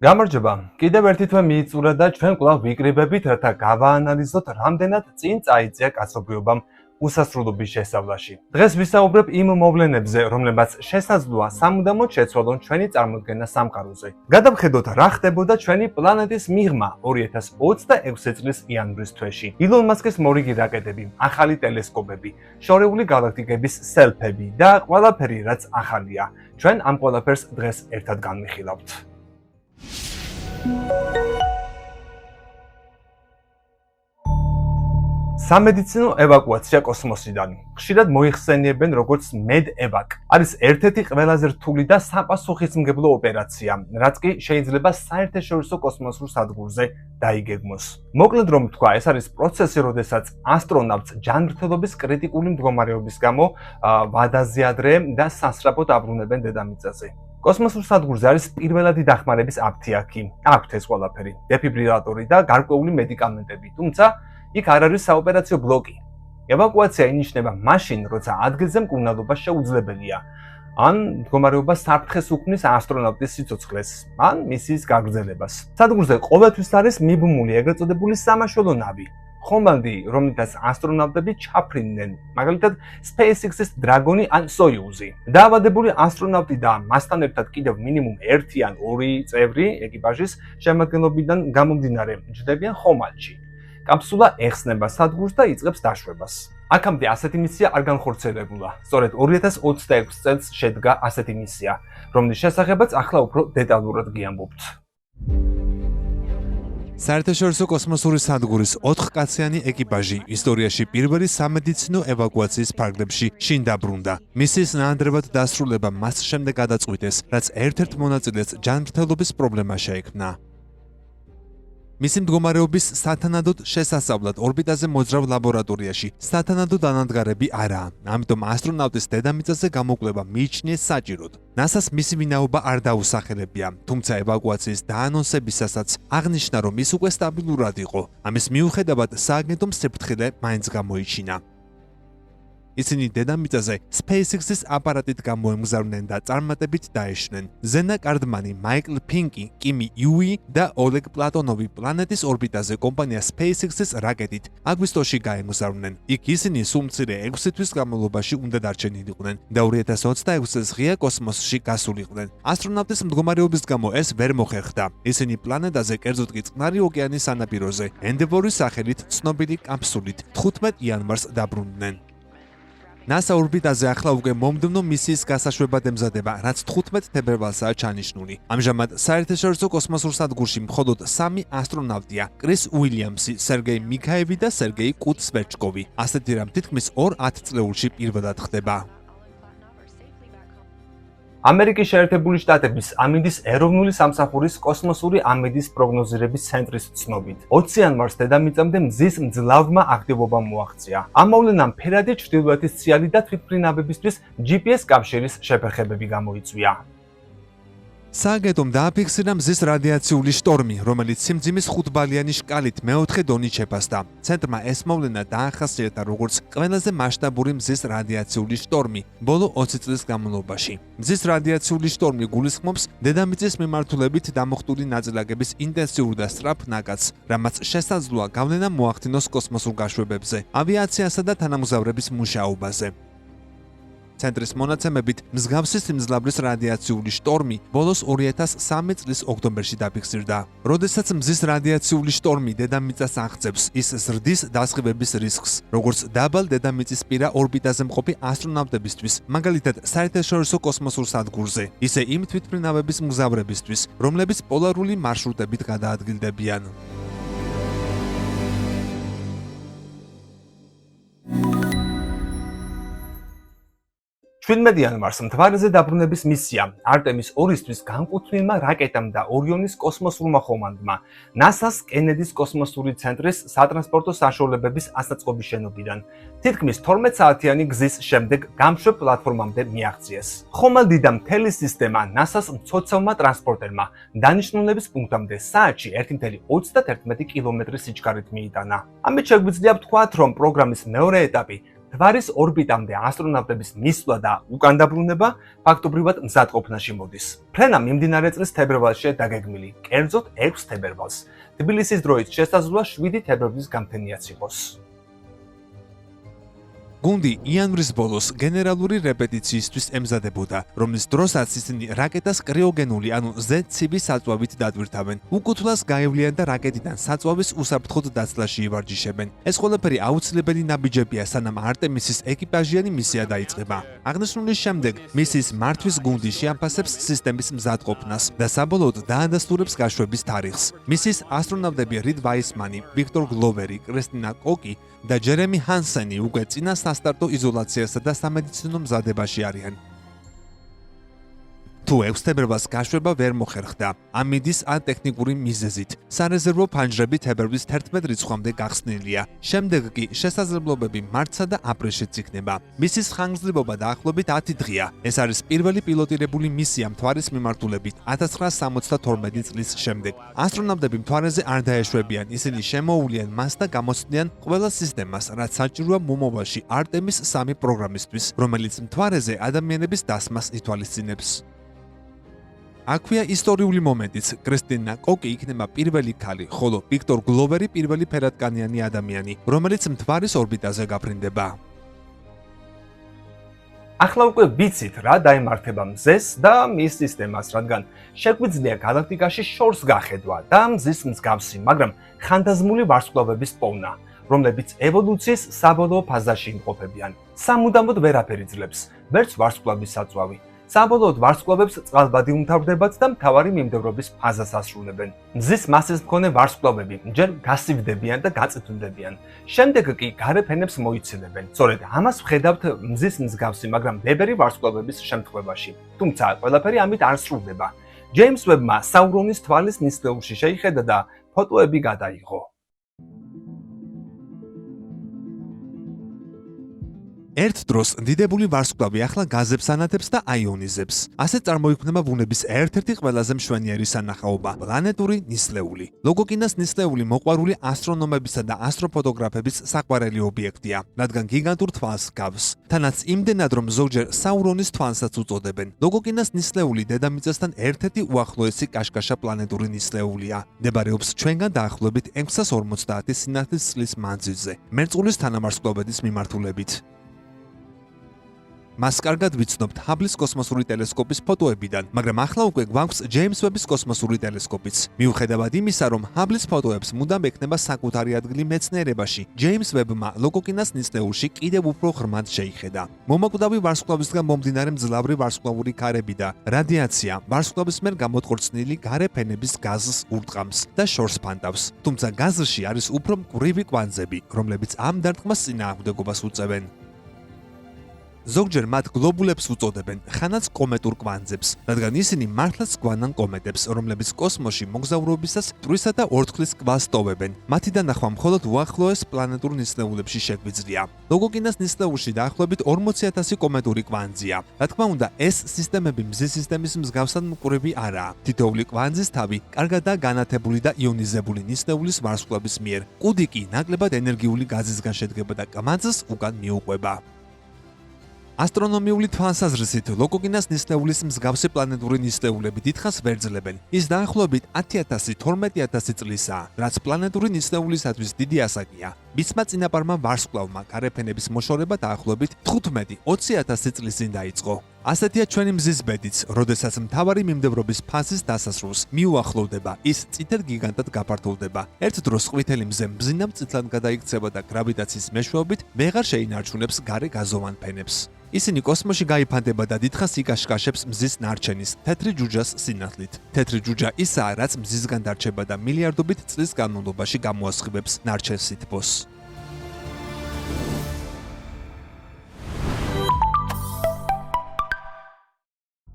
გამარჯობა. კიდევ ერთი თვე მიიწურა და ჩვენ კვლავ ვიკრიბებით, რათა გავაანალიზოთ, რამდენად წინ წაიწია კაცობრიობამ უსასრულობის შესწავლაში. დღეს ვისაუბრებ იმ მოვლენებზე, რომლებმაც შესაძლოა სამუდამოდ შეცვალონ ჩვენი წარმოდგენა სამყაროზე. გადავხედოთ, რა ხდებოდა ჩვენი პლანეტის მიღმა 2026 წლის იანვრის თვეში. ილონ მასკის მორიგი რაკეტები, ახალი ტელესკოპები, შორეული galaktikების სელფები და ყველაფერი, რაც ახალია. ჩვენ ამ ყველაფერს დღეს ერთად განვიხილავთ. სამედიცინო ევაკუაცია კოსმოსიდან. ხშირად მოიხსენიებენ როგორც MEDEVAC. არის ერთ-ერთი ყველაზე რთული და საპასუხისმგებლო ოპერაცია, რაც კი შეიძლება საერთაშორისო კოსმოსურ სადგურზე დაიგეგმოს. მოკლედ რომ ვთქვა, ეს არის პროცესი, როდესაც ასტრონავტს ჯანმრთელობის კრიტიკული მდგომარეობის გამო ვადაზიადრე და სასწრაფოდ აბრუნებენ დედამიწაზე. კოსმოსურ სადგურზე არის პირველადი დახმარების აფთიაქი. აქვთ ეს ყველაფერი, დეფიბრილატორი და გარკვეული მედიკამენტები, თუმცა იქ არ არის საოპერაციო ბლოკი. ევაკუაცია ინიშნება მაშინ, როცა ადგილზე მკურნალობა შეუძლებელია. ან მდგომარეობა საფრთხეს უქმნის ასტრონავტის სიცოცხლეს, ან მისიის გაგრძელებას. სადგურზე ყოველთვის არის მიბმული ეგრეთ წოდებული სამაშველო ნავი. ხომალდი, რომლითაც ასტრონავტები ჩაფრინდნენ, მაგალითად SpaceX-ის დრაგონი ან სოიუზი. დაავადებული ასტრონავტი და მასთან ერთად კიდევ მინიმუმ 1 ან 2 წევრი ეკიპაჟის შემადგენლობიდან გამომდინარე ჯდებიან ხომალდში. კაფსულა ეხსნება სადგურს და იწყებს დაშვებას. აქამდე ასეთი მისია არ განხორციელებულა. სწორედ 2026 წელს შედგა ასეთი მისია, რომლის შესახებაც ახლა უფრო დეტალურად გიამბობთ. საერთაშორისო კოსმოსური სადგურის 4-კაციანი ეკიპაჟი ისტორიაში პირველი სამედიცინო ევაკუაციის ფარგლებში შინ დაბრუნდა. მისიის ნაადრევად დასრულება მას შემდეგ გადაწყვიტეს, რაც ერთ-ერთ მონაწილეს ჯანმრთელობის პრობლემა შეექმნა. მისი მდგომარეობის სათანადოდ შესასწავლად ორბიტაზე მოძრავ ლაბორატორიაში სათანადო დანადგარები არაა, ამიტომ ასტრონავტის დედამიწაზე გამოკვლევა მიიჩნიეს საჭიროდ. NASA-ს მისი ვინაობა არ დაუსახელებია, თუმცა ევაკუაციის დაანონსებისასაც აღნიშნა, რომ ის უკვე სტაბილურად იყო. ამის მიუხედავად სააგენტომ საფრთხე მაინც გამოიჩინა. ისინი დედამიწაზე SpaceX-ის აპარატით გამოემგზავრნენ და წარმატებით დაეშნენ. ზენა კარდმანი, მაიკლ ფინკი, კიმი იუი და ოლეგ პლატონოვი პლანეტის ორბიტაზე კომპანია SpaceX-ის რაკეტით აგვისტოში გაემგზავრნენ. იქ ისინი სულ მცირე 6 თვის განმავლობაში უნდა დარჩენილიყვნენ და 2026 წელს ღია კოსმოსში გასულიყვნენ. ასტრონავტის მდგომარეობის გამო ეს ვერ მოხერხდა. ისინი პლანეტაზე, კერძოდ კი წყნარი ოკეანის სანაპიროზე, Endeavour-ის სახელით ცნობილი კაფსულით 15 იანვარს დაბრუნდნენ. NASA ორბიტაზე ახლა უკვე მომდევნო მისიის გასაშვებად ემზადება, რაც 15 თებერვალსაა ჩანიშნული. ამჟამად საერთაშორისო კოსმოსურ სადგურში მხოლოდ 3 ასტრონავტია: კრის უილიამსი, სერგეი მიქაევი და სერგეი კუცვერჩკოვი. ასეთი რამ თითქმის 2 10-წლეულში პირველად ხდება. ამერიკის შეერთებული შტატების ამინდის ეროვნული სამსახურის კოსმოსური ამინდის პროგნოზირების ცენტრის ცნობით, 20 იანვარს დედამიწამდე მზის მძლავრმა აქტივობამ მოაღწია. ამ მოვლენამ ფერადი ჩრდილოეთის ციალი და თვითმფრინავებისთვის GPS კავშირის შეფერხებები გამოიწვია. სააგენტომ დააფიქსირა მზის რადიაციული შტორმი, რომელიც სიმძიმის 5-ბალიანი შკალით მეოთხე დონით შეფასდა. ცენტრმა ეს მოვლენა დაახასიათა როგორც ყველაზე მასშტაბური მზის რადიაციული შტორმი ბოლო 20 წლის განმავლობაში. მზის რადიაციული შტორმი გულისხმობს დედამიწის მიმართულებით დამუხტული ნაწილაკების ინტენსიურ და სწრაფ ნაკადს, რამაც შესაძლოა გავლენა მოახდინოს კოსმოსურ გაშვებებზე, ავიაციასა და თანამგზავრების მუშაობაზე. ცენტრის მონაცემებით, მსგავსი სიმძლავრის რადიაციული შტორმი ბოლოს 2003 წლის ოქტომბერში დაფიქსირდა. როდესაც მზის რადიაციული შტორმი დედამიწას აღწევს, ის ზრდის დასხივების რისკს, როგორც დაბალ დედამიწისპირა ორბიტაზე მყოფი ასტრონავტებისთვის, მაგალითად საერთაშორისო კოსმოსურ სადგურზე, ისე იმ თვითმფრინავების მგზავრებისთვის, რომლებიც პოლარული მარშრუტებით გადაადგილდებიან. 17 იანვარს მთვარეზე დაბრუნების მისია არტემის 2-ისთვის განკუთვნილმა რაკეტამ და ორიონის კოსმოსურმა ხომალდმა NASA-ს კენედის კოსმოსური ცენტრის სატრანსპორტო საშუალებების ასაწყობის შენობიდან თითქმის 12 საათიანი გზის შემდეგ გამშვებ პლატფორმამდე მიაღწიეს. ხომალდი და მთელი სისტემა NASA-ს მცოცავმა ტრანსპორტერმა დანიშნულების პუნქტამდე საათში 1.31 კილომეტრის სიჩქარით მიიტანა. ამით შეგვიძლია ვთქვათ, რომ პროგრამის მეორე ეტაპი მთვარის ორბიტამდე ასტრონავტების მისვლა და უკან დაბრუნება ფაქტობრივად მზადყოფნაში მოდის. ფრენა მიმდინარე წლის თებერვალშია დაგეგმილი, კერძოდ 6 თებერვალს. თბილისის დროით შესაძლოა 7 თებერვლის გამთენიაც იყოს. გუნდი იანვრის ბოლოს გენერალური რეპეტიციისთვის ემზადებოდა, რომლის დროსაც ისინი რაკეტას კრიოგენული, ანუ ზედცივი საწვავით დატვირთავენ. უკუთვლას გაევლიან და რაკეტიდან საწვავის უსაფრთხოდ დაცლაში ივარჯიშებენ. ეს ყველაფერი აუცილებელი ნაბიჯებია, სანამ არტემისის ეკიპაჟიანი მისია დაიწყება. აღნიშნულის შემდეგ მისიის მართვის გუნდი შეაფასებს სისტემის მზადყოფნას და საბოლოოდ დაადასტურებს გაშვების თარიღს. მისიის ასტრონავტები რიდ ვაისმანი, ვიქტორ გლოვერი, კრისტინა კოკი და ჯერემი ჰანსენი უკვე წინა სასტარტო იზოლაციასა და სამედიცინო მზადებაში არიან. თუ 6 თებერვალს გაშვება ვერ მოხერხდა, ამინდის ან ტექნიკური მიზეზით, სარეზერვო ფანჯრები თებერვლის 11 რიცხვამდე გახსნილია. შემდეგ კი შესაძლებლობები მარტსა და აპრილშიც იქნება. მისის ხანგრძლივობა დაახლოებით 10 დღეა. ეს არის პირველი პილოტირებული მისია მთვარის მიმართულებით 1972 წლის შემდეგ. ასტრონავტები მთვარეზე არ დაეშვებიან, ისინი შემოუვლიან მას და გამოსცდიან ყველა სისტემას, რაც საჭიროა მომავალში არტემის 3 პროგრამისთვის, რომელიც მთვარეზე ადამიანების დასმას ითვალისწინებს. აქვეა ისტორიული მომენტიც. კრისტინა კოკი იქნება პირველი ქალი, ხოლო ვიქტორ გლოვერი პირველი ფერადკანიანი ადამიანი, რომელიც მთვარის ორბიტაზე გაფრინდება. ახლა უკვე ვიცით რა დაემართება მზეს და მის სისტემას, რადგან შეგვიძლია galaktikაში შორს გახედვა და მზის მსგავსი, მაგრამ ხანდაზმული ვარსკვლავების პოვნა, რომლებიც ევოლუციის საბოლოო ფაზაში იმყოფებიან. სამუდამოდ ვერაფერი ძლებს, ვერც ვარსკვლავის საწვავი. საბოლოოდ ვარსკვლავებს წყალბადი უმთავრდებათ და მთავარი მიმდევრობის ფაზას ასრულებენ. მზის მასის მქონე ვარსკვლავები ჯერ გასივდებიან და გაწითლდებიან. შემდეგ კი გარე ფენებს მოიცილებენ. სწორედ ამას ვხედავთ მზის მსგავსი, მაგრამ ბებერი ვარსკვლავების შემთხვევაში. თუმცა ყველაფერი ამით არ სრულდება. ჯეიმს ვებმა საურონის თვალის ნისლეულში შეიხედა და ფოტოები გადაიღო. ერთ დროს დიდებული ვარსკვლავი ახლა გაზებს ანათებს და აიონიზებს. ასე წარმოიქმნება ბუნების ერთ-ერთი ყველაზე მშვენიერი სანახაობა – პლანეტური ნისლეული. ლოგოკინას ნისლეული მოყვარული ასტრონომებისა და ასტროფოტოგრაფების საყვარელი ობიექტია, რადგან გიგანტურ თვალს ჰგავს. თანაც იმდენად, რომ ზოგჯერ საურონის თვალსაც უწოდებენ. ლოგოკინას ნისლეული დედამიწასთან ერთ-ერთი უახლოესი კაშკაშა პლანეტური ნისლეულია. მდებარეობს ჩვენგან დაახლოებით 650 სინათლის წლის მანძილზე, მერწყულის თანავარსკვლავედის მიმართულებით. მას კარგად ვიცნობთ ჰაბლის კოსმოსური ტელესკოპის ფოტოებიდან, მაგრამ ახლა უკვე გვაქვს ჯეიმს ვების კოსმოსური ტელესკოპიც. მიუხედავად იმისა, რომ ჰაბლის ფოტოებს მუდამ ექნება საკუთარი ადგილი მეცნიერებაში, ჯეიმს ვებმა ლოგოკინას ნისლეულში კიდევ უფრო ღრმად შეიხედა. მომაკვდავი ვარსკვლავისგან მომდინარე მძლავრი ვარსკვლავური ქარები და რადიაცია ვარსკვლავის მიერ გამოტყორცნილი გარე ფენების გაზს ურტყამს და შორს ფანტავს. თუმცა გაზში არის უფრო მკვრივი კვანძები, რომლებიც ამ დარტყმას წინააღმდეგობას უწევენ. ზოგჯერ მათ გლობულებს უწოდებენ, ხანაც კომეტურ კვანძებს, რადგან ისინი მართლაც გვანან კომეტებს, რომლებიც კოსმოსში მოგზაურობისას მტვრისა და ორთქლის კვალს ტოვებენ. მათი დანახვა მხოლოდ უახლოეს პლანეტურ ნისლეულებში შეგვიძლია. ლოგოკინას ნისლეულში დაახლოებით 40,000 კომეტური კვანძია. რა თქმა უნდა, ეს სისტემები მზის სისტემის მსგავსად მკვრივი არაა. თითოეული კვანძის თავი კარგადაა განათებული და იონიზებული ნისლეულის ვარსკვლავის მიერ. კუდი კი ნაკლებად ენერგიული გაზისგან შედგება და კვანძს უკან მიუყვება. ასტრონომიული თვალსაზრისით ლოგოკინას ნისლეულის მსგავსი პლანეტური ნისლეულები დიდხანს ვერძლებენ. ის დაახლოებით 10,000-12,000 წლისაა, რაც პლანეტური ნისლეულისათვის დიდი ასაკია. მისმა წინაპარმა ვარსკვლავმა გარეფენების მოშორება დაახლოებით 15-20,000 წლის წინ დაიწყო. ასეთია ჩვენი მზის ბედიც, როდესაც მთავარი მიმდევრობის ფაზის დასასრულს მიუახლოვდება, ის წითელ გიგანტად გაფართოვდება. ერთ დროს ყვითელი მზე მბზინამ წითლად გადაიქცევა და გრავიტაციის მეშვეობით ვეღარ შეინარჩუნებს გარე გაზოვან ფენებს. ისინი კოსმოსში გაიფანტება და დიდხანს იკაშკაშებს მზის ნარჩენის, თეთრი ჯუჯას სინათლით. თეთრი ჯუჯა ისაა, რაც მზისგან დარჩება და მილიარდობით წლის განმავლობაში გამოასხივებს ნარჩენ სითბოს.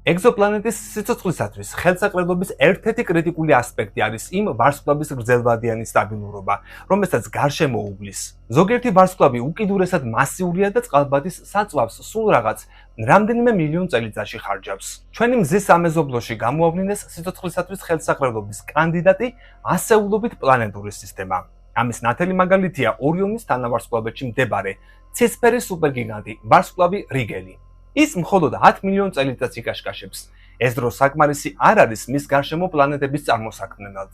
ეგზოპლანეტის სიცოცხლისათვის ხელსაყრელობის ერთ-ერთი კრიტიკული ასპექტი არის იმ ვარსკვლავის გრძელვადიანი სტაბილურობა, რომელსაც გარშემო უვლის. ზოგიერთი ვარსკვლავი უკიდურესად მასიურია და წყალბადის საწვავს სულ რაღაც რამდენიმე მილიონ წელიწადში ხარჯავს. ჩვენი მზის სამეზობლოში გამოავლინეს სიცოცხლისათვის ხელსაყრელობის კანდიდატი ასეულობით პლანეტური სისტემა. ამის ნათელი მაგალითია ორიონის თანავარსკვლავედში მდებარე ცისფერი სუპერგიგანტი ვარსკვლავი რიგელი. ის მხოლოდ 10 მილიონ წელიწადს იკაშკაშებს. ეს დრო საკმარისი არ არის მის გარშემო პლანეტების წარმოსაქმნელად.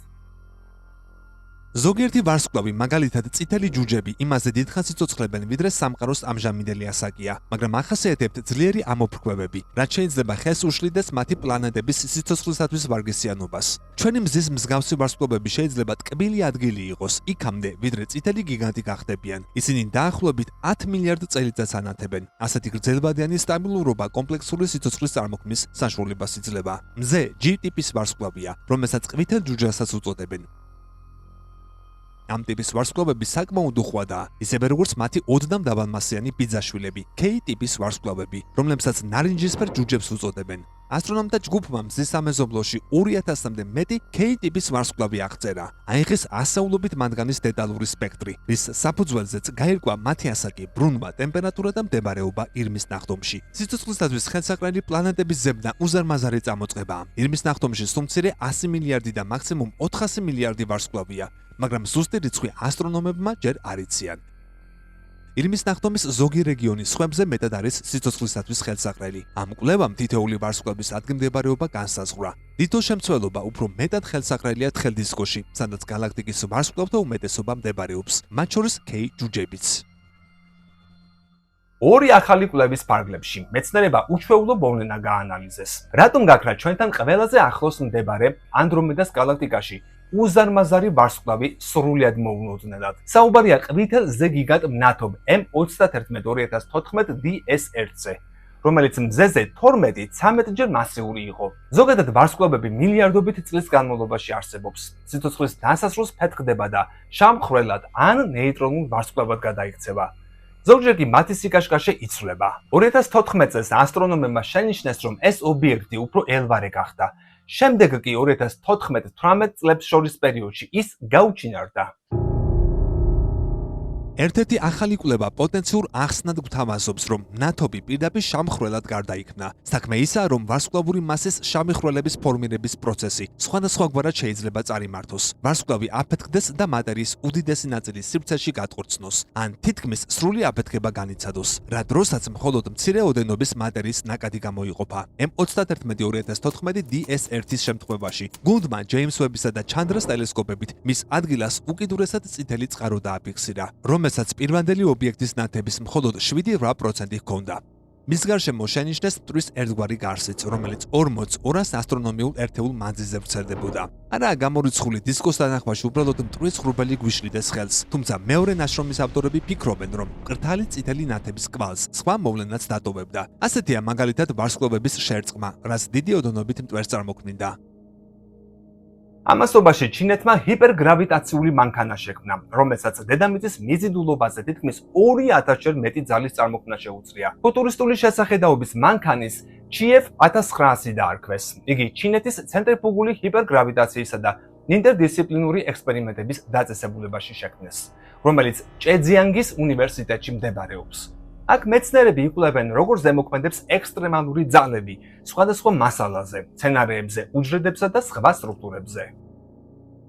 ზოგიერთი ვარსკვლავი, მაგალითად წითელი ჯუჯები, იმაზე დიდხანს იცოცხლებენ, ვიდრე სამყაროს ამჟამინდელი ასაკია, მაგრამ ახასიათებთ ძლიერი ამოფრქვევები, რაც შეიძლება ხელს უშლიდეს მათი პლანეტების სიცოცხლისათვის ვარგისიანობას. ჩვენი მზის მსგავსი ვარსკვლავები შეიძლება ტკბილი ადგილი იყოს, იქამდე, ვიდრე წითელი გიგანტი გახდებიან. ისინი დაახლოებით 10 მილიარდ წელიწადს ანათებენ. ასეთი გრძელვადიანი სტაბილურობა კომპლექსური სიცოცხლის წარმოქმნის საშუალებას იძლევა. მზე G ტიპის ვარსკვლავია, რომელსაც ყვითელ ჯუჯასაც უწოდებენ. ამ ტიპის ვარსკვლავები საკმაოდ უხვადაა, ისევე როგორც მათი ოდნავ დაბალმასიანი ბიძაშვილები, K ტიპის ვარსკვლავები, რომლებსაც ნარინჯისფერ ჯუჯებს უწოდებენ. ასტრონომთა ჯგუფმა მზის სამეზობლოში 2000-მდე მეტი K ტიპის ვარსკვლავი აღწერა. აიღეს ასეულობით მათგანის დეტალური სპექტრი, რის საფუძველზეც გაირკვა მათი ასაკი, ბრუნვა, ტემპერატურა და მდებარეობა ირმის ნახტომში. სიცოცხლისათვის ხელსაყრელი პლანეტების ზებნა უზარმაზარი წამოწყებაა. ირმის ნახტომში სუმცირე 100 მილიარდი და მაქსიმუმ 400 მილიარდი ვარსკვლავია. მაგრამ ზუსტი რიცხვი ასტრონომებმა ჯერ არ იციან. ირმის ნახტომის ზოგი რეგიონი სხვებზე მეტად არის სიცოცხლისათვის ხელსაყრელი. ამ კვლევამ თითოეული ვარსკვლავის ადგილმდებარეობა განსაზღვრა. თითო შემცველობა უფრო მეტად ხელსაყრელია თხელდისკოში, სადაც გალაქტიკის ვარსკვლავთა უმეტესობა მდებარეობს, მათ შორის K ჯუჯებიც. ორი ახალი კვლევის ფარგლებში მეცნიერება უჩვეულო მოვლენა გაანალიზეს. რატომ გაქრა ჩვენთან ყველაზე ახლოს მდებარე ანდრომედას გალაქტიკაში უზარმაზარი ვარსკვლავი სრულიად მოულოდნელად. საუბარია ყვითელ ზეგიგანტ მნათობ M31-2014 DSR-ზე, რომელიც მზეზე 12-13 მასიური იყო. ზოგადად ვარსკვლავები მილიარდობით წლის განმავლობაში არსებობს. სიცოცხლის დასასრულს ფეთქდება და შამხრელად ან ნეიტრონულ ვარსკვლავად გადაიქცევა. ზოგჯერ კი მათი სიკაშკაშე იცვლება. 2014 წელს ასტრონომებმა შენიშნეს, რომ ეს ობიექტი უფრო ელვარე გახდა. შემდეგ კი 2014-18 წლებს შორის პერიოდში ის გაუჩინარდა. ერთ-ერთი ახალი კვლევა პოტენციურ ახსნად გვთავაზობს, რომ ნათობი პირდაპირ შამხრელად გარდაიქმნა. საქმე ისაა, რომ ვარსკვლავური მასის შამხრელების ფორმირების პროცესი სხვადასხვაგვარად შეიძლება წარიმართოს. ვარსკვლავი აფეთქდეს და მატერიის უდიდესი ნაწილი სივრცეში გატყორცნოს, ან თითქმის სრული აფეთქება განიცადოს, რა დროსაც მხოლოდ მცირე ოდენობის მატერიის ნაკადი გამოიყოფა. M31-2014 DSR-ის შემთხვევაში გუნდმა ჯეიმს ვებისა და ჩანდრას ტელესკოპებით მის ადგილას უკიდურესად წითელი წყარო დააფიქსირა, რომელსაც პირვანდელი ობიექტის ნათების მხოლოდ 7-8% ჰქონდა. მის გარშემო შენიშნეს მტვრის ერთგვარი გარსიც, რომელიც 4200 ასტრონომიულ ერთეულ მანძილზე ვრცელდებოდა. არაა გამორიცხული დისკოს დანახვაში უბრალოდ მტვრის ღრუბელი გვიშლიდეს ხელს, თუმცა მეორე ნაშრომის ავტორები ფიქრობენ, რომ მკრთალი წითელი ნათების კვალს სხვა მოვლენაც დატოვებდა. ასეთია მაგალითად ვარსკვლავების შერწყმა, რაც დიდი ოდენობით მტვერს წარმოქმნიდა. ამასობაში ჩინეთმა ჰიპერგრავიტაციული მანქანა შექმნა, რომელსაც დედამიწის მიზიდულობაზე თითქმის 2000-ჯერ მეტი ძალის წარმოქმნა შეუძლია. ფუტურისტული შესახედაობის მანქანის Chief 1900 დაარქვეს. იგი ჩინეთის ცენტრიფუგული ჰიპერგრავიტაციისა და ინტერდისციპლინური ექსპერიმენტების დაწესებულებაში შექმნეს, რომელიც ჭეძიანგის უნივერსიტეტში მდებარეობს. აქ მეცნიერები იკვლევენ, როგორ ზემოქმედებს ექსტრემალური ძალები სხვადასხვა მასალაზე, მცენარეებზე, უჯრედებსა და სხვა სტრუქტურებზე.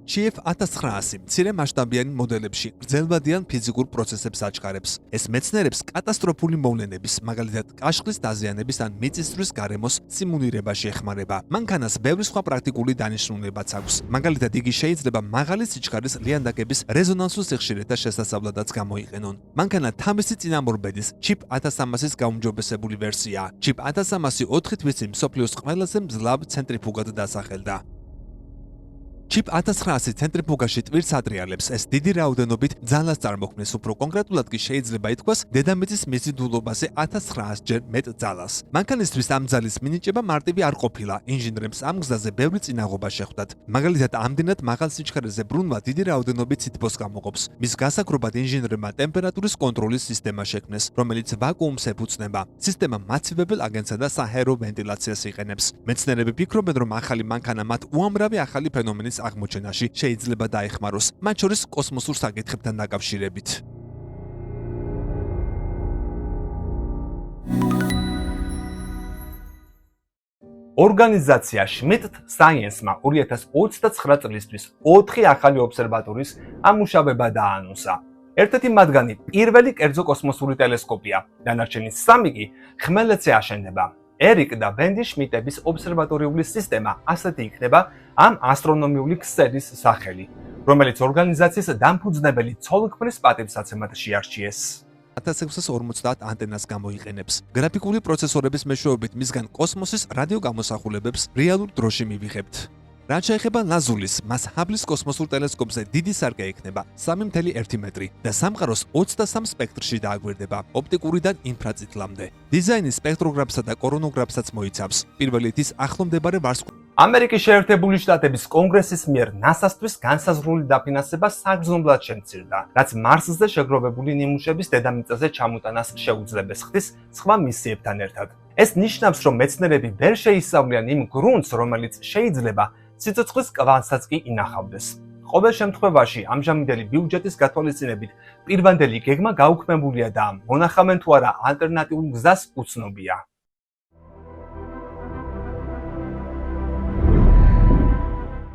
Chief 1900 მცირე მასშტაბიანი მოდელებში გრძელვადიან ფიზიკურ პროცესებს აჩქარებს. ეს მეცნიერებს კატასტროფული მოვლენების, მაგალითად კაშხლის დაზიანების ან მიწისძვრის გარემოს სიმულირებაში ეხმარება. მანქანას ბევრი სხვა პრაქტიკული დანიშნულებაც აქვს. მაგალითად, იგი შეიძლება მაღალი სიჩქარის ლიანდაგების რეზონანსულ სიხშირეთა შესასწავლადაც გამოიყენონ. მანქანა თავისი წინამორბედის Chip 1300-ის გაუმჯობესებული ვერსიაა. Chip 1300 4 თვით მსოფლიოს ყველაზე მძლავრ ცენტრიფუგად დასახელდა. Chip 1900 ცენტრიფუგაში ტვირს ატრიალებს, ეს დიდი რაოდენობით ძალას წარმოქმნის, უფრო კონკრეტულად კი შეიძლება ითქვას დედამიწის მიზიდულობაზე 1900-ჯერ მეტ ძალას. მანქანისთვის ამ ძალის მინიჭება მარტივი არ ყოფილა, ინჟინრებს ამ გზაზე ბევრი წინაღობა შეხვდათ. მაგალითად, ამდენად მაღალ სიჩქარეზე ბრუნვა დიდი რაოდენობით სითბოს გამოყოფს. მის გასაგრობად ინჟინრებმა ტემპერატურის კონტროლის სისტემა შექმნეს, რომელიც ვაკუუმს ეფუძნება. სისტემა მაცივებელ აგენტსა და საჰაერო ვენტილაციას იყენებს. მეცნიერები ფიქრობენ, რომ ახალი მანქანა მათ უამრავი ახალი ფენომენის აღმოჩენაში შეიძლება დაეხმაროს, მათ შორის კოსმოსურ საკითხებთან დაკავშირებით. ორგანიზაცია Schmidt Science-მა 2029 წლისთვის 4 ახალი ობსერვატორიის ამუშავება დაანონსა. ერთ-ერთი მათგანი პირველი კერძო კოსმოსური ტელესკოპია, დანარჩენი 3 კი ხმელეთზე აშენდება. ერიკ და ვენდი შმიტების ობსერვატორიული სისტემა ასეთი იქნება ამ ასტრონომიული ქსელის სახელი, რომელიც ორგანიზაციის დამფუძნებელი ცოლ-ქმრის პატივსაცემად შეარჩიეს. 1650 ანტენას გამოიყენებს. გრაფიკული პროცესორების მეშვეობით მისგან კოსმოსის რადიოგამოსახულებებს რეალურ დროში მივიღებთ. რაც შეეხება ლაზულის, მას ჰაბლის კოსმოსურ ტელესკოპზე დიდი სარკე ექნება 3.1 მეტრი და სამყაროს 23 სპექტრში დააგვირდება, ოპტიკურიდან ინფრაწითლამდე. დიზაინის სპექტროგრაფსა და კორონოგრაფსაც მოიცავს. პირველი ის ახლომდებარე ვარსკვლავსა. ამერიკის შეერთებული შტატების კონგრესის მიერ NASA-სთვის განსაზღვრული დაფინანსება საგრძნობლად შემცირდა, რაც მარსზე შეგროვებული ნიმუშების დედამიწაზე ჩამოტანას შეუძლებს ხდის სხვა მისიებთან ერთად. ეს ნიშნავს, რომ მეცნიერები ვერ შეისწავლიან იმ გრუნტს, რომელიც შეიძლება სიცოცხლის კვანძსაც კი ინახავდეს. ყოველ შემთხვევაში, ამჟამინდელი ბიუჯეტის გათვალისწინებით, პირვანდელი გეგმა გაუქმებულია და მონახავენ თუ არა ალტერნატიულ გზას უცნობია.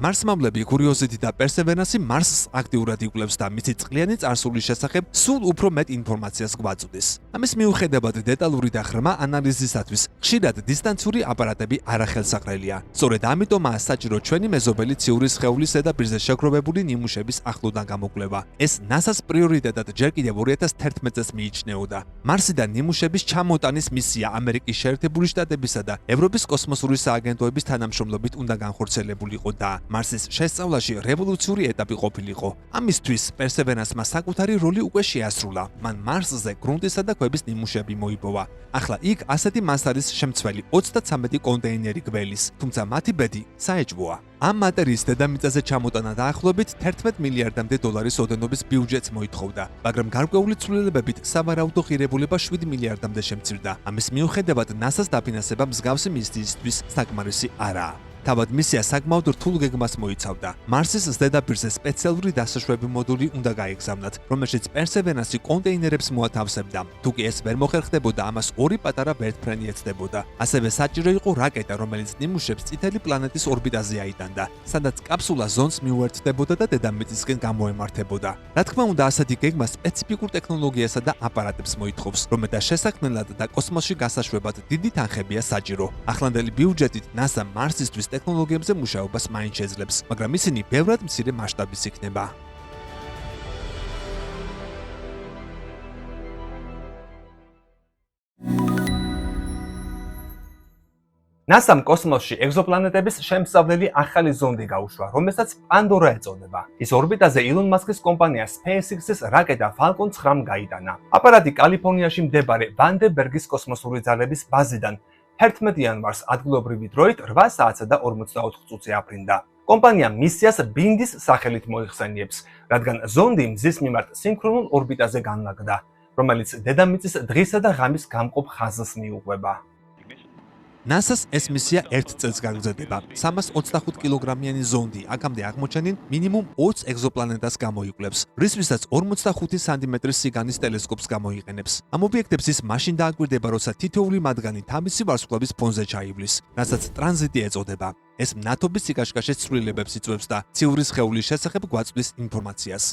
მარსმავლები კურიოზიტი და პერსევერანსი მარსს აქტიურად იკვლევს და მისი წყლიანი წარსულის შესახებ სულ უფრო მეტ ინფორმაციას გვაწვდის. ამის მიუხედავად დეტალური და ღრმა ანალიზისათვის ხშირად დისტანციური აპარატები არახელსაყრელია. სწორედ ამიტომაა საჭირო ჩვენი მეზობელი ციური სხეულის ზედაპირზე შეგროვებული ნიმუშების ახლოდან გამოკვლევა. ეს NASA-ს პრიორიტეტად ჯერ კიდევ 2011 წელს მიიჩნეოდა. მარსიდან ნიმუშების ჩამოტანის მისია ამერიკის შეერთებული შტატებისა და ევროპის კოსმოსური სააგენტოების თანამშრომლობით უნდა განხორციელებულიყო და მარსის შესწავლაში რევოლუციური ეტაპი ყოფილიყო. ამისთვის პერსევერანსმა საკუთარი როლი უკვე შეასრულა. მან მარსზე გრუნტისა და ქვების ნიმუშები მოიპოვა. ახლა იქ ასეთი მასალის შემცველი 33 კონტეინერი გველის, თუმცა მათი ბედი საეჭვოა. ამ მატერიის დედამიწაზე ჩამოტანა დაახლოებით 11 მილიარდამდე დოლარის ოდენობის ბიუჯეტს მოითხოვდა, მაგრამ გარკვეული ცვლილებებით სავარაუდო ღირებულება 7 მილიარდამდე შემცირდა. ამის მიუხედავად NASA-ს დაფინანსება მსგავსი მისიისთვის საკმარისი არაა. თავად მისია საკმაოდ რთულ გეგმას მოიცავდა. მარსის ზედაპირზე სპეციალური დასაშვები მოდული უნდა გაეგზავნათ, რომელშიც პერსევერანსი კონტეინერებს მოათავსებდა. თუ კი ეს ვერ მოხერხდებოდა, ამას 2 პატარა ვერტფრენი ეცდებოდა. ასევე საჭირო იყო რაკეტა, რომელიც ნიმუშებს წითელი პლანეტის ორბიტაზე აიტანდა, სადაც კაფსულა ზონს მიუერთდებოდა და დედამიწისკენ გამოემართებოდა. რა თქმა უნდა, ასეთი გეგმა სპეციფიკურ ტექნოლოგიასა და აპარატებს მოითხოვს, რომელთა შესაქმნელად და კოსმოსში გასაშვებად დიდი თანხებია საჭირო. ახლანდელი ბიუჯეტით NASA მარსისთვის ტექნოლოგიებზე მუშაობას მაინც შეძლებს, მაგრამ ისინი ბევრად მცირე მასშტაბის იქნება. NASA-მ კოსმოსში ეგზოპლანეტების შემსწავლელი ახალი ზონდი გაუშვა, რომელსაც პანდორა ეწოდება. ის ორბიტაზე ილონ მასკის კომპანია SpaceX-ის რაკეტა Falcon 9 გაიტანა. აპარატი კალიფორნიაში მდებარე ვანდერბერგის კოსმოსური ძალების ბაზიდან 11 იანვარს ადგილობრივი დროით 8 საათსა და 44 წუთზე აფრინდა. კომპანია მისიას ბინდის სახელით მოიხსენიებს, რადგან ზონდი მზის მიმართ სინქრონულ ორბიტაზე განლაგდა, რომელიც დედამიწის დღისა და ღამის გამყოფ ხაზს მიუყვება. NASA-ს ეს მისია 1 წელს გაგრძელდება. 325 კილოგრამიანი ზონდი აქამდე აღმოჩენილ მინიმუმ 20 ეგზოპლანეტას გამოიკვლევს, რისთვისაც 45 სანტიმეტრის სიგანის ტელესკოპს გამოიყენებს. ამ ობიექტებს ის მაშინ დააკვირდება, როცა თითოეული მათგანი თავისი ვარსკვლავის ფონზე ჩაივლის, რასაც ტრანზიტი ეწოდება. ეს მნათობის სიკაშკაშეს ცვლილებებს იწვევს და ციური სხეულის შესახებ გვაწვდის ინფორმაციას.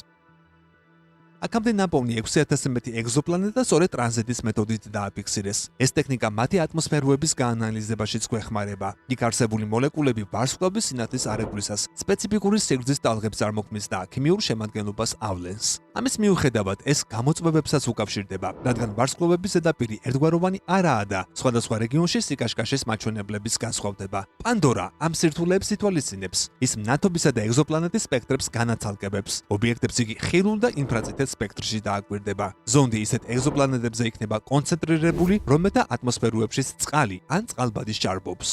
აქამდე ნაპოვნი 6000 მეტი ეგზოპლანეტა სწორედ ტრანზიტის მეთოდით დააფიქსირეს. ეს ტექნიკა მათი ატმოსფეროების გაანალიზებაშიც გვეხმარება. იქ არსებული მოლეკულები ვარსკვლავის სინათლის არეგვლისას სპეციფიკური სიგრძის ტალღებს წარმოქმნის და ქიმიურ შემადგენლობას ავლენს. ამის მიუხედავად ეს გამოწვევებსაც უკავშირდება, რადგან ვარსკვლავების ზედაპირი ერთგვაროვანი არაა და სხვადასხვა რეგიონში სიკაშკაშეს მაჩვენებლების განსხვავდება. პანდორა ამ სირთულეებს ითვალისწინებს. ის მნათობისა და ეგზოპლანეტის სპექტრებს განაცალკებებს. ობიექტებს იგი ხილულ და ინფრაწითელ სპექტრში დააკვირდება. ზონდი ისეთ ეგზოპლანეტებზე იქნება კონცენტრირებული, რომელთა ატმოსფეროებში წყალი ან წყალბადის ჭარბობს.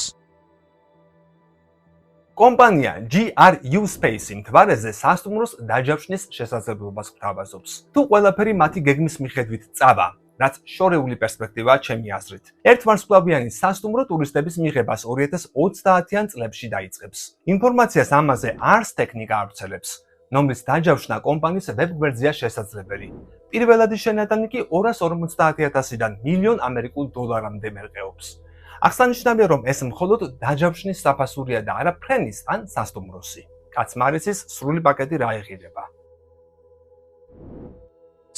კომპანია GRU Space მთვარეზე სასტუმროს დაჯავშნის შესაძლებლობას გვთავაზობს. თუ ყველაფერი მათი გეგმის მიხედვით წავა, რაც შორეული პერსპექტივაა ჩემი აზრით. ერთვარსკვლავიანი სასტუმრო ტურისტების მიღებას 2030-იან წლებში დაიწყებს. ინფორმაციას ამაზე Ars Technica ავრცელებს. ნომრის დაჯავშნა კომპანიის ვებგვერდზეა შესაძლებელი. პირველადი შენადანი კი 250,000-დან $1,000,000 ამერიკულ დოლარამდე მერყეობს. აღსანიშნავია, რომ ეს მხოლოდ დაჯავშნის საფასურია და არა ფრენის ან სასტუმროსი. კაცმა არ იცის სრული პაკეტი რა ეღირება.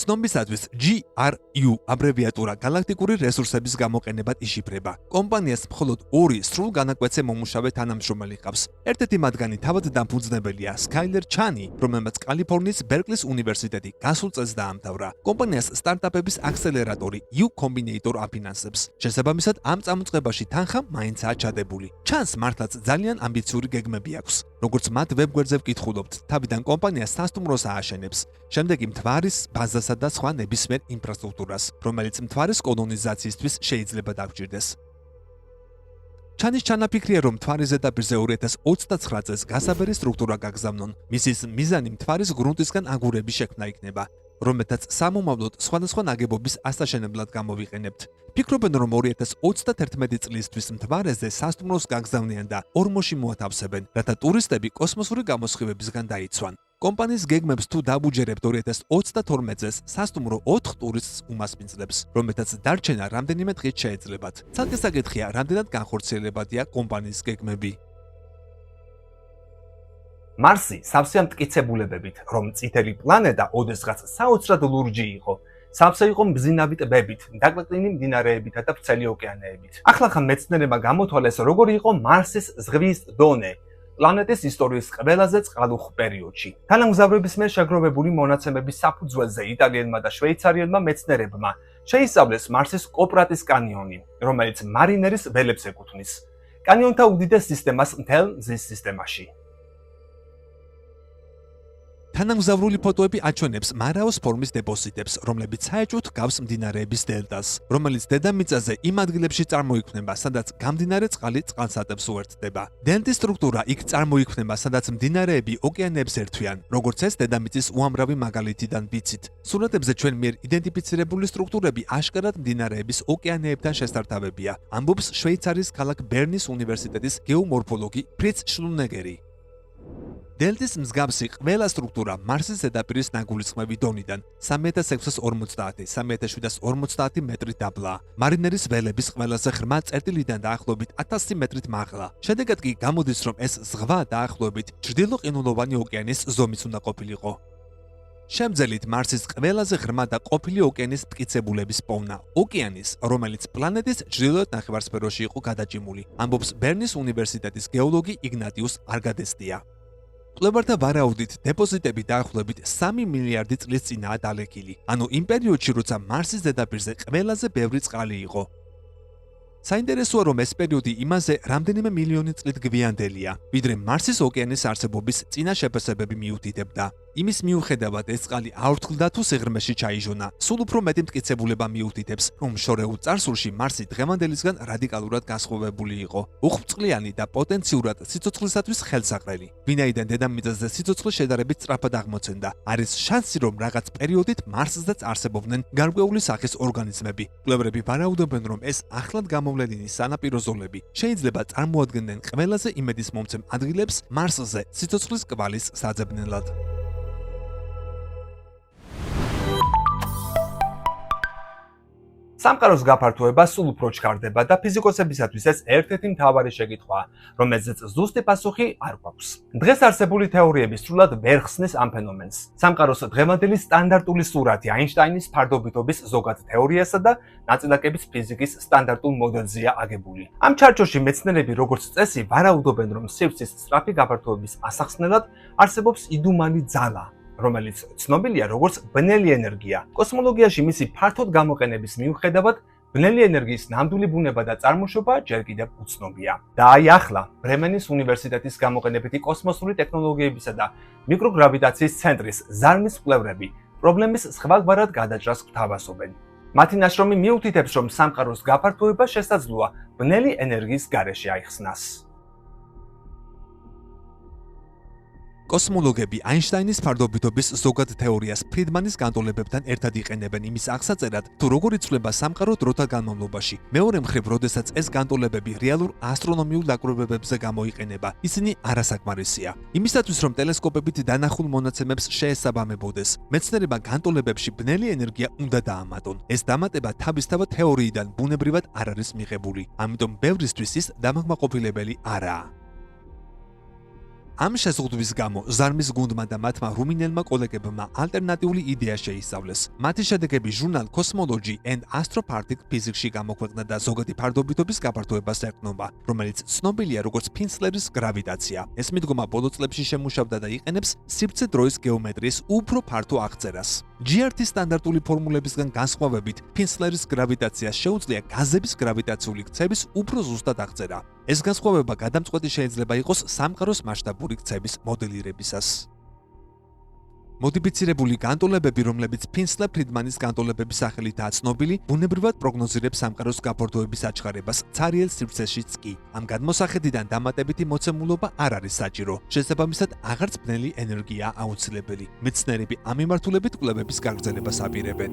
ცნობისათვის GRU აბრევიატურა galaktikuri რესურსების გამოყენებად იშიფრება. კომპანიას მხოლოდ 2 სრულ განაკვეთზე მომუშავე თანამშრომელი ჰყავს. ერთ-ერთი მათგანი თავად დამფუძნებელია Skyler Chani, რომელმაც კალიფორნიის ბერკლის უნივერსიტეტი გასულ წელს დაამთავრა. კომპანიას სტარტაპების აქსელერატორი U Combinator აფინანსებს. შესაბამისად, ამ წამოწყებაში თანხა მაინცაა ჩადებული. Chans მართლაც ძალიან ამბიციური გეგმები აქვს. როგორც მათ ვებგვერდზე ვკითხულობთ, თავიდან კომპანია სასტუმროს ააშენებს. შემდეგ მთვარის ბაზასა და სხვა ნებისმიერ ინფრასტრუქტურას, რომელიც მთვარის კოლონიზაციისთვის შეიძლება დაგჭირდეს. ჩანის ჩანაფიქრია, რომ მთვარის ზედაპირზე 2029 წელს გასაბერი სტრუქტურა გაგზავნონ. მისის მიზანი მთვარის გრუნტისგან აგურების შექმნა იქნება, რომელთაც სამომავლოდ სხვადასხვა ნაგებობის ასაშენებლად გამოვიყენებთ. ფიქრობენ, რომ 2031 წლისთვის მთვარეზე სასტუმროს გაგზავნიან და ორმოში მოათავსებენ, რათა ტურისტები კოსმოსური გამოსხივებისგან დაიცვან. კომპანიის გეგმებს თუ დაბუჯერებთ 2032 წელს სასტუმრო 4 ტურისტს უმასპინძლებს, რომელთაც დარჩენა რამდენიმე დღით შეეძლებათ. ცალკე საკითხია, რამდენად განხორციელებადია კომპანიის გეგმები. მარსი სავსეა მტკიცებულებებით, რომ წითელი პლანეტა ოდესღაც საოცრად ლურჯი იყო. სავსე იყო მბზინავი ტბებით, დაკლაკნილი მდინარეებითა და ვრცელი ოკეანეებით. ახლა მეცნიერებმა გამოთვალეს, როგორი იყო მარსის ზღვის დონე პლანეტის ისტორიის ყველაზე წყალუხვ პერიოდში. თანამგზავრების მიერ შეგროვებული მონაცემების საფუძველზე იტალიელმა და შვეიცარიელმა მეცნიერებმა შეისწავლეს მარსის კოპრატის კანიონი, რომელიც მარინერის ველებს ეკუთვნის. კანიონთა უდიდეს სისტემას მთელ მზის სისტემაში. თანამგზავრული ფოტოები აჩვენებს მარაოს ფორმის დეპოზიტებს, რომლებიც საერთოდ გავს მდინარეების დელტას, რომელიც დედამიწაზე იმ ადგილებში წარმოიქმნება, სადაც გამდინარე წყალი წყალსატევს უერთდება. დელტის სტრუქტურა იქ წარმოიქმნება, სადაც მდინარეები ოკეანეებს ერთვიან, როგორც ეს დედამიწის უამრავი მაგალითიდან ვიცით. სურათებზე ჩვენ მიერ იდენტიფიცირებული სტრუქტურები აშკარად მდინარეების ოკეანეებთან შესართავებია, ამბობს შვეიცარიის ქალაქ ბერნის უნივერსიტეტის გეომორფოლოგი ფრიც შლუნეგერი. დელტის მსგავსი ყველა სტრუქტურა მარსის ზედაპირის ნაგულისხმევი დონიდან 3650-3750 მეტრით დაბლა. მარინერის ველების ყველაზე ღრმა წერტილიდან დაახლოებით 1000 მეტრით მაღლა. შედეგად კი გამოდის, რომ ეს ზღვა დაახლოებით ჩრდილო-ყინულოვანი ოკეანის ზომის უნდა ყოფილიყო. შემძელით მარსის ყველაზე ღრმა და ყოფილი ოკეანის მტკიცებულების პოვნა. ოკეანის, რომელიც პლანეტის ჩრდილოეთ ნახევარსფეროში იყო გადაჭიმული, ამბობს ბერნის უნივერსიტეტის გეოლოგი იგნატიუს არგადესტია. კვლევართა ვარაუდით, დეპოზიტები დაახლოებით 3 მილიარდი წლის წინაა დალექილი. ანუ იმ პერიოდში, როცა მარსის ზედაპირზე ყველაზე ბევრი წყალი იყო. საინტერესოა, რომ ეს პერიოდი იმაზე რამდენიმე მილიონი წლით გვიანდელია, ვიდრე მარსის ოკეანის არსებობის წინა შეფასებები მიუთითებდა. იმის მიუხედავად ეს წყალი აორთქლდა თუ სიღრმეში ჩაიჟონა. სულ უფრო მეტი მტკიცებულება მიუთითებს, რომ შორეულ წარსულში მარსი დღევანდელისგან რადიკალურად განსხვავებული იყო. უხვწყლიანი და პოტენციურად სიცოცხლისათვის ხელსაყრელი. ვინაიდან დედამიწაზე სიცოცხლე შედარებით სწრაფად აღმოცენდა, არის შანსი, რომ რაღაც პერიოდით მარსზეც არსებობდნენ გარკვეული სახის ორგანიზმები. კვლევრები ვარაუდობენ, რომ ეს ახლად გამოვლენილი სანაპირო ზოლები შეიძლება წარმოადგენდნენ ყველაზე იმედისმომცემ ადგილებს მარსზე სიცოცხლის კვალის საძებნელად. სამყაროს გაფართოება სულ უფრო ჩქარდება და ფიზიკოსებისათვის ეს ერთ-ერთი მთავარი შეკითხვაა, რომელზეც ზუსტი პასუხი არ გვაქვს. დღეს არსებული თეორიები სრულად ვერ ხსნის ამ ფენომენს. სამყაროს დღევანდელი სტანდარტული სურათი აინშტაინის ფარდობითობის ზოგად თეორიასა და ნაწილაკების ფიზიკის სტანდარტულ მოდელზეა აგებული. ამ ჩარჩოში მეცნიერები როგორც წესი ვარაუდობენ, რომ სივრცის სწრაფი გაფართოების ასახსნელად არსებობს იდუმალი ძალა, რომელიც ცნობილია როგორც ბნელი ენერგია. კოსმოლოგიაში მისი ფართოდ გამოყენების მიუხედავად, ბნელი ენერგიის ნამდვილი ბუნება და წარმოშობა ჯერ კიდევ უცნობია. და აი ახლა, ბრემენის უნივერსიტეტის გამოყენებითი კოსმოსური ტექნოლოგიებისა და მიკროგრავიტაციის ცენტრის ზარმის კვლევრები პრობლემის სხვაგვარად გადაჭრას გვთავაზობენ. მათი ნაშრომი მიუთითებს, რომ სამყაროს გაფართოება შესაძლოა ბნელი ენერგიის გარეშე აიხსნას. კოსმოლოგები აინშტაინის ფარდობითობის ზოგად თეორიას ფრიდმანის განტოლებებთან ერთად იყენებენ იმის აღსაწერად, თუ როგორ იცვლება სამყარო დროთა განმავლობაში. მეორე მხრივ, როდესაც ეს განტოლებები რეალურ ასტრონომიულ დაკვირვებებზე გამოიყენება, ისინი არასაკმარისია. იმისათვის, რომ ტელესკოპებით დანახულ მონაცემებს შეესაბამებოდეს, მეცნიერებმა განტოლებებში ბნელი ენერგია უნდა დაამატონ. ეს დამატება თავისთავად თეორიიდან ბუნებრივად არ არის მიღებული, ამიტომ ბევრისთვის ის დამაკმაყოფილებელი არაა. ამ შეზღუდვის გამო ზარმის გუნდმა და მათმა რუმინელმა კოლეგებმა ალტერნატიული იდეა შეისწავლეს. მათი შედეგები ჟურნალ Cosmology and Astrophysics ფიზიკში გამოქვეყნდა და ზოგადი ფარდობითობის გაფართოებას ეყრდნობა, რომელიც ცნობილია როგორც ფინსლერის გრავიტაცია. ეს მიდგომა ბოლო წლებში შემუშავდა და იყენებს სივრცე-დროის გეომეტრიის უფრო ფართო აღწერას. GRT სტანდარტული ფორმულებისგან განსხვავებით, ფინსლერის გრავიტაციას შეუძლია გაზების გრავიტაციული ქცევის უფრო ზუსტად აღწერა. ეს განსხვავება გადამწყვეტი შეიძლება იყოს სამყაროს მასშტაბური ქცევის მოდელირებისას. მოდიფიცირებული განტოლებები, რომლებიც ფინსლერ-ფრიდმანის განტოლებების სახელითაა ცნობილი, ბუნებრივად პროგნოზირებს სამყაროს გაფართოების აჩქარებას ცარიელ სივრცეშიც კი. ამ გადმოსახედიდან დამატებითი მოცემულობა არ არის საჭირო. შესაბამისად, აღარც ბნელი ენერგიაა აუცილებელი. მეცნიერები ამ მიმართულებით კვლევების გაგრძელებას აპირებენ.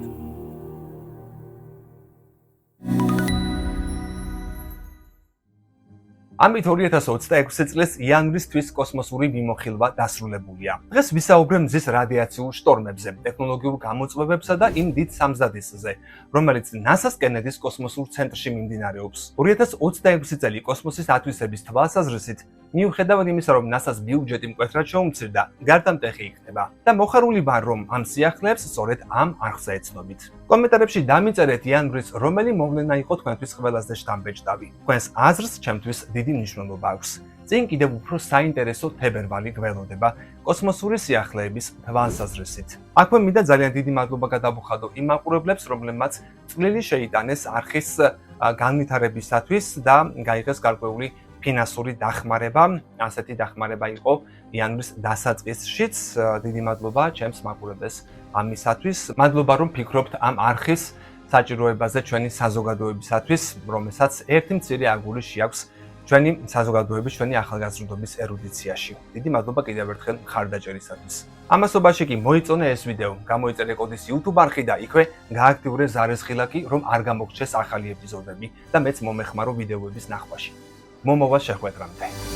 ამით 2026 წლის იანვრის თვის კოსმოსური მიმოხილვა დასრულებულია. დღეს ვისაუბრებ მზის რადიაციულ შტორმებზე, ტექნოლოგიურ გამოწვევებსა და იმ დიდ სამზადისზე, რომელიც NASA-ს კენედის კოსმოსურ ცენტრში მიმდინარეობს. 2026 წელი კოსმოსის ათვისების თვალსაზრისით, მიუხედავად იმისა, რომ NASA-ს ბიუჯეტი მკვეთრად შეუმცირდა, გარდამტეხი იქნება და მოხარული ვარ, რომ ამ სიახლეებს სწორედ ამ არხზე ეცნობით. კომენტარებში დამიწერეთ იანვრის რომელი მოვლენა იყო თქვენთვის ყველაზე შთამბეჭდავი. თქვენს აზრს ჩემთვის დიდი მნიშვნელობა აქვს. წინ კიდევ უფრო საინტერესო თებერვალი გველოდება კოსმოსური სიახლეების თვალსაზრისით. აქვე მინდა ძალიან დიდი მადლობა გადავუხადო იმ მაყურებლებს, რომლებმაც წვლილი შეიტანეს არხის განვითარებისათვის და გაიღეს გარკვეული ფინანსური დახმარება. ასეთი დახმარება იყო იანვრის დასაწყისშიც. დიდი მადლობა ჩემს მაყურებელს ამისათვის. მადლობა, რომ ფიქრობთ ამ არხის საჭიროებაზე ჩვენი საზოგადოებისათვის, რომელსაც ერთი მცირე აგური შეაქვს ჩვენი საზოგადოების, ჩვენი ახალგაზრდობის ერუდიციაში. დიდი მადლობა კიდევ ერთხელ მხარდაჭერისათვის. ამასობაში კი მოიწონე ეს ვიდეო, გამოიწერე კოდის YouTube არხი და იქვე გააქტიურე ზარეზხილაკი, რომ არ გამოგრჩეს ახალი ეპიზოდები და მეც მომეხმარო ვიდეოების ნახვაში. მომავალ შეხვედრამდე.